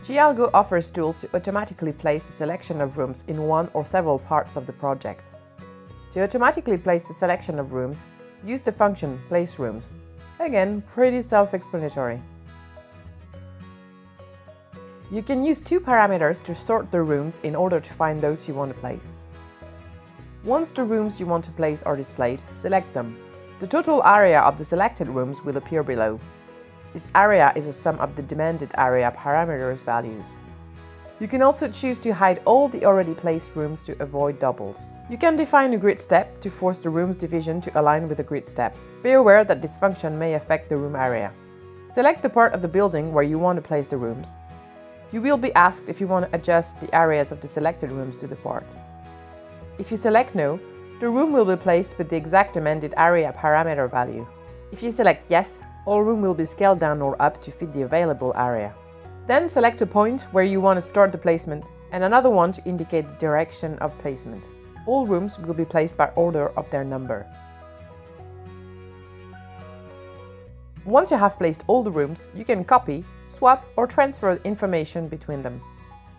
G.Algo offers tools to automatically place a selection of rooms in one or several parts of the project. To automatically place a selection of rooms, use the function Place Rooms. Again, pretty self-explanatory. You can use two parameters to sort the rooms in order to find those you want to place. Once the rooms you want to place are displayed, select them. The total area of the selected rooms will appear below. This area is a sum of the demanded area parameters values. You can also choose to hide all the already placed rooms to avoid doubles. You can define a grid step to force the room's division to align with the grid step. Be aware that this function may affect the room area. Select the part of the building where you want to place the rooms. You will be asked if you want to adjust the areas of the selected rooms to the part. If you select No, the room will be placed with the exact demanded area parameter value. If you select Yes, all room will be scaled down or up to fit the available area. Then select a point where you want to start the placement and another one to indicate the direction of placement. All rooms will be placed by order of their number. Once you have placed all the rooms, you can copy, swap or transfer information between them.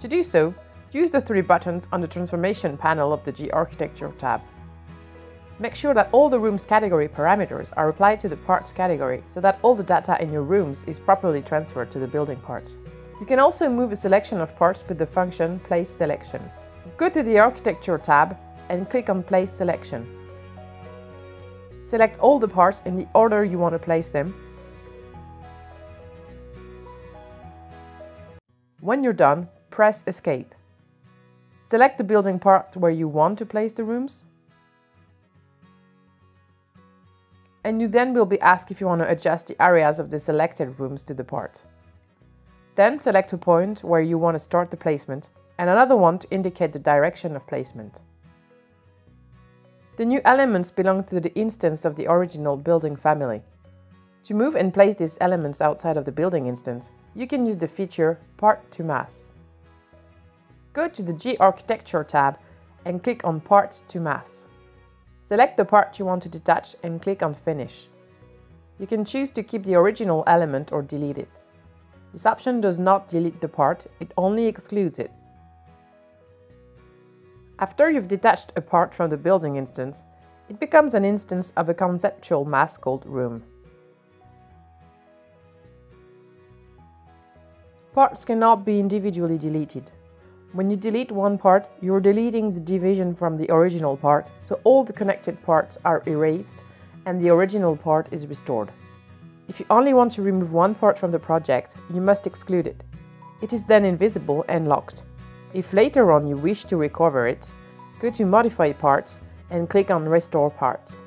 To do so, use the three buttons on the Transformation panel of the G.Architecture tab. Make sure that all the room's category parameters are applied to the parts category so that all the data in your rooms is properly transferred to the building parts. You can also move a selection of parts with the function Place Selection. Go to the Architecture tab and click on Place Selection. Select all the parts in the order you want to place them. When you're done, press Escape. Select the building part where you want to place the rooms. And you then will be asked if you want to adjust the areas of the selected rooms to the part. Then select a point where you want to start the placement and another one to indicate the direction of placement. The new elements belong to the instance of the original building family. To move and place these elements outside of the building instance, you can use the feature Part to Mass. Go to the G.Architecture tab and click on Part to Mass. Select the part you want to detach and click on Finish. You can choose to keep the original element or delete it. This option does not delete the part, it only excludes it. After you've detached a part from the building instance, it becomes an instance of a conceptual mass called room. Parts cannot be individually deleted. When you delete one part, you're deleting the division from the original part, so all the connected parts are erased and the original part is restored. If you only want to remove one part from the project, you must exclude it. It is then invisible and locked. If later on you wish to recover it, go to Modify Parts and click on Restore Parts.